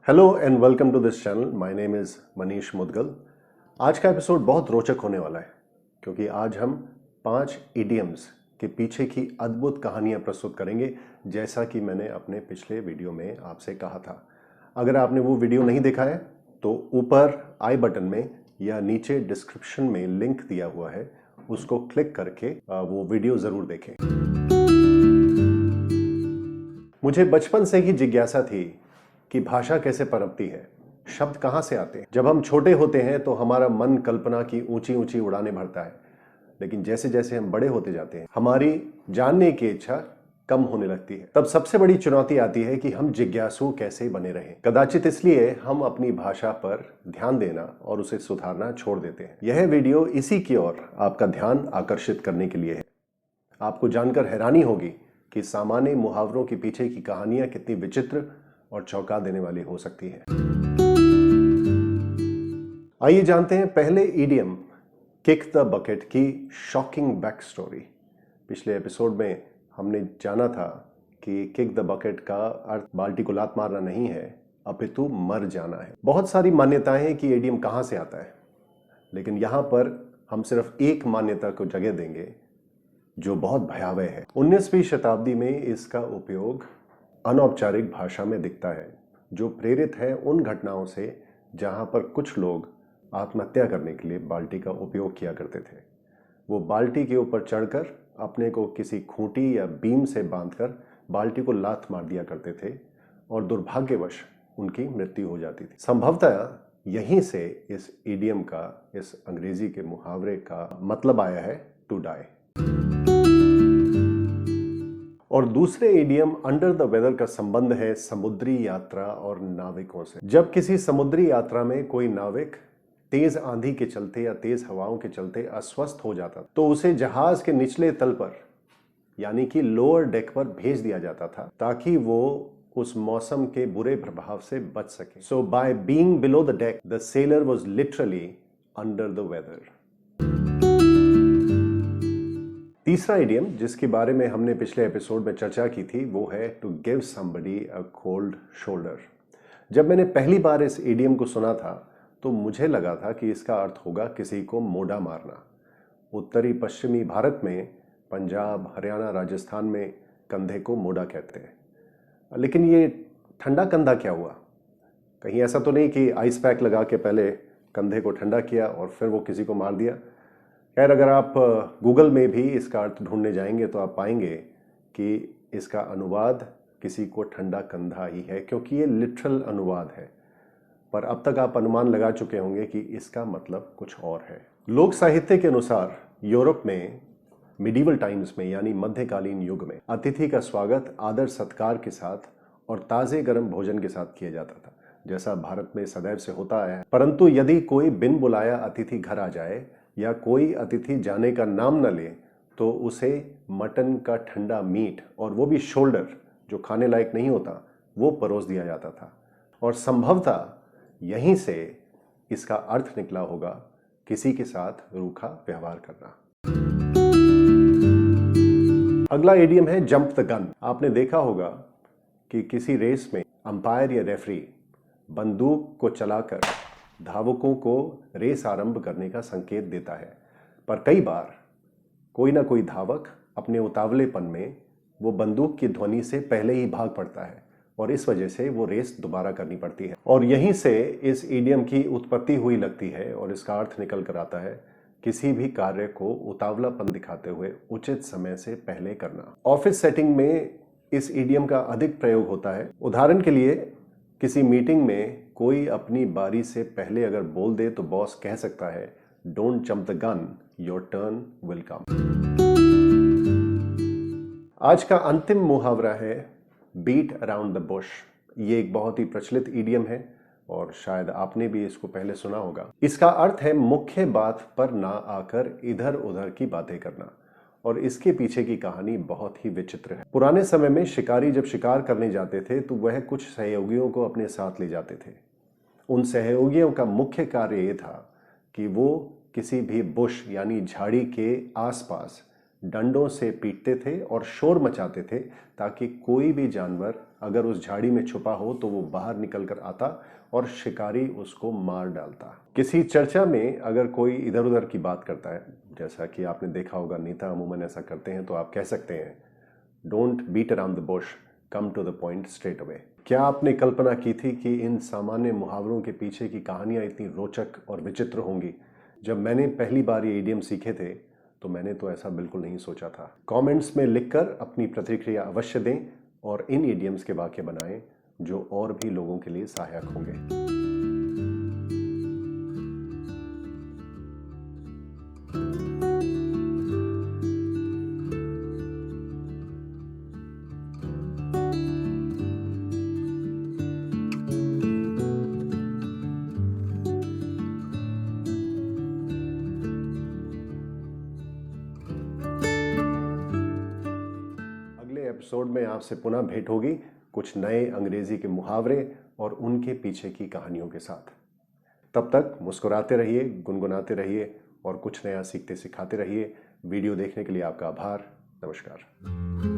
Hello and welcome to this channel. My name is Manish Mudgal. आज का episode बहुत रोचक होने वाला है क्योंकि आज हम 5 इडियम्स के पीछे की अद्भुत कहानियां प्रस्तुत करेंगे, जैसा कि मैंने अपने पिछले वीडियो में आपसे कहा था। अगर आपने वो वीडियो नहीं देखा है तो ऊपर आई बटन में या नीचे डिस्क्रिप्शन में लिंक दिया हुआ है, उसको क्लिक करके वो वीडियो ज़रूर देखें। मुझे बचपन से ही जिज्ञासा थी कि भाषा कैसे पनपती है, शब्द कहाँ से आते हैं। जब हम छोटे होते हैं तो हमारा मन कल्पना की ऊंची ऊंची उड़ानें भरता है, लेकिन जैसे जैसे हम बड़े होते जाते हैं हमारी जानने की इच्छा कम होने लगती है। तब सबसे बड़ी चुनौती आती है कि हम जिज्ञासु कैसे बने रहें। कदाचित इसलिए हम अपनी भाषा पर ध्यान देना और उसे सुधारना छोड़ देते हैं। यह वीडियो इसी की ओर आपका ध्यान आकर्षित करने के लिए है। आपको जानकर हैरानी होगी कि सामान्य मुहावरों के पीछे की कहानियां कितनी विचित्र और चौंका देने वाली हो सकती है। आइए जानते हैं पहले इडियम किक द बकेट की शॉकिंग बैक स्टोरी। पिछले एपिसोड में हमने जाना था कि किक द बकेट का अर्थ बाल्टी को लात मारना नहीं है, अपितु मर जाना है। बहुत सारी मान्यताएं हैं कि इडियम कहां से आता है, लेकिन यहां पर हम सिर्फ एक मान्यता को जगह देंगे जो बहुत भयावह है। 19वीं शताब्दी में इसका उपयोग अनौपचारिक भाषा में दिखता है, जो प्रेरित है उन घटनाओं से जहां पर कुछ लोग आत्महत्या करने के लिए बाल्टी का उपयोग किया करते थे। वो बाल्टी के ऊपर चढ़कर अपने को किसी खूंटी या बीम से बांधकर बाल्टी को लात मार दिया करते थे और दुर्भाग्यवश उनकी मृत्यु हो जाती थी। संभवतः यहीं से इस इडियम का, इस अंग्रेजी के मुहावरे का मतलब आया है टू डाई। और दूसरे इडियम अंडर द वेदर का संबंध है समुद्री यात्रा और नाविकों से। जब किसी समुद्री यात्रा में कोई नाविक तेज आंधी के चलते या तेज हवाओं के चलते अस्वस्थ हो जाता तो उसे जहाज के निचले तल पर यानी कि लोअर डेक पर भेज दिया जाता था ताकि वो उस मौसम के बुरे प्रभाव से बच सके। So by being below the deck the sailor was literally under the weather. तीसरा इडियम जिसके बारे में हमने पिछले एपिसोड में चर्चा की थी वो है to give somebody a cold shoulder. जब मैंने पहली बार इस इडियम को सुना था तो मुझे लगा था कि इसका अर्थ होगा किसी को मोढ़ा मारना। उत्तरी पश्चिमी भारत में पंजाब, हरियाणा, राजस्थान में कंधे को मोढ़ा कहते हैं। लेकिन ये ठंडा कंधा क्या हुआ? कहीं ऐसा तो नहीं कि आइस पैक लगा के पहले कंधे को ठंडा किया और फिर वो किसी को मार दिया? खैर, अगर आप गूगल में भी इसका अर्थ ढूंढने जाएंगे तो आप पाएंगे कि इसका अनुवाद किसी को ठंडा कंधा ही है, क्योंकि ये लिटरल अनुवाद है। पर अब तक आप अनुमान लगा चुके होंगे कि इसका मतलब कुछ और है। लोक साहित्य के अनुसार यूरोप में मिडीवल टाइम्स में यानी मध्यकालीन युग में अतिथि का स्वागत आदर सत्कार के साथ और ताजे गर्म भोजन के साथ किया जाता था, जैसा भारत में सदैव से होता आया है। परंतु यदि कोई बिन बुलाया अतिथि घर आ जाए या कोई अतिथि जाने का नाम न ले तो उसे मटन का ठंडा मीट, और वो भी शोल्डर जो खाने लायक नहीं होता, वो परोस दिया जाता था। और संभवतः यहीं से इसका अर्थ निकला होगा किसी के साथ रूखा व्यवहार करना। अगला इडियम है जंप द गन। आपने देखा होगा कि किसी रेस में अंपायर या रेफरी बंदूक को चलाकर धावकों को रेस आरंभ करने का संकेत देता है, पर कई बार कोई ना कोई धावक अपने उतावलेपन में वो बंदूक की ध्वनि से पहले ही भाग पड़ता है और इस वजह से वो रेस दोबारा करनी पड़ती है। और यहीं से इस इडियम की उत्पत्ति हुई लगती है और इसका अर्थ निकल कर आता है किसी भी कार्य को उतावलापन दिखाते हुए उचित समय से पहले करना। ऑफिस सेटिंग में इस इडियम का अधिक प्रयोग होता है। उदाहरण के लिए, किसी मीटिंग में कोई अपनी बारी से पहले अगर बोल दे तो बॉस कह सकता है, don't jump the gun, your turn will come. आज का अंतिम मुहावरा है बीट अराउंड द बुश। ये एक बहुत ही प्रचलित इडियम है और शायद आपने भी इसको पहले सुना होगा। इसका अर्थ है मुख्य बात पर ना आकर इधर उधर की बातें करना, और इसके पीछे की कहानी बहुत ही विचित्र है। पुराने समय में शिकारी जब शिकार करने जाते थे तो वह कुछ सहयोगियों को अपने साथ ले जाते थे। उन सहयोगियों का मुख्य कार्य ये था कि वो किसी भी बुश यानी झाड़ी के आसपास डंडों से पीटते थे और शोर मचाते थे ताकि कोई भी जानवर अगर उस झाड़ी में छुपा हो तो वो बाहर निकल कर आता और शिकारी उसको मार डालता। किसी चर्चा में अगर कोई इधर उधर की बात करता है, जैसा कि आपने देखा होगा नेता अमूमन ऐसा करते हैं, तो आप कह सकते हैं don't beat around the bush, come to the point straight away. क्या आपने कल्पना की थी कि इन सामान्य मुहावरों के पीछे की कहानियां इतनी रोचक और विचित्र होंगी? जब मैंने पहली बार ये इडियम सीखे थे तो मैंने तो ऐसा बिल्कुल नहीं सोचा था। कमेंट्स में लिखकर अपनी प्रतिक्रिया अवश्य दें और इन इडियम्स के वाक्य बनाएं जो और भी लोगों के लिए सहायक होंगे। अगले एपिसोड में आपसे पुनः भेंट होगी कुछ नए अंग्रेजी के मुहावरे और उनके पीछे की कहानियों के साथ। तब तक मुस्कुराते रहिए, गुनगुनाते रहिए और कुछ नया सीखते सिखाते रहिए। वीडियो देखने के लिए आपका आभार। नमस्कार।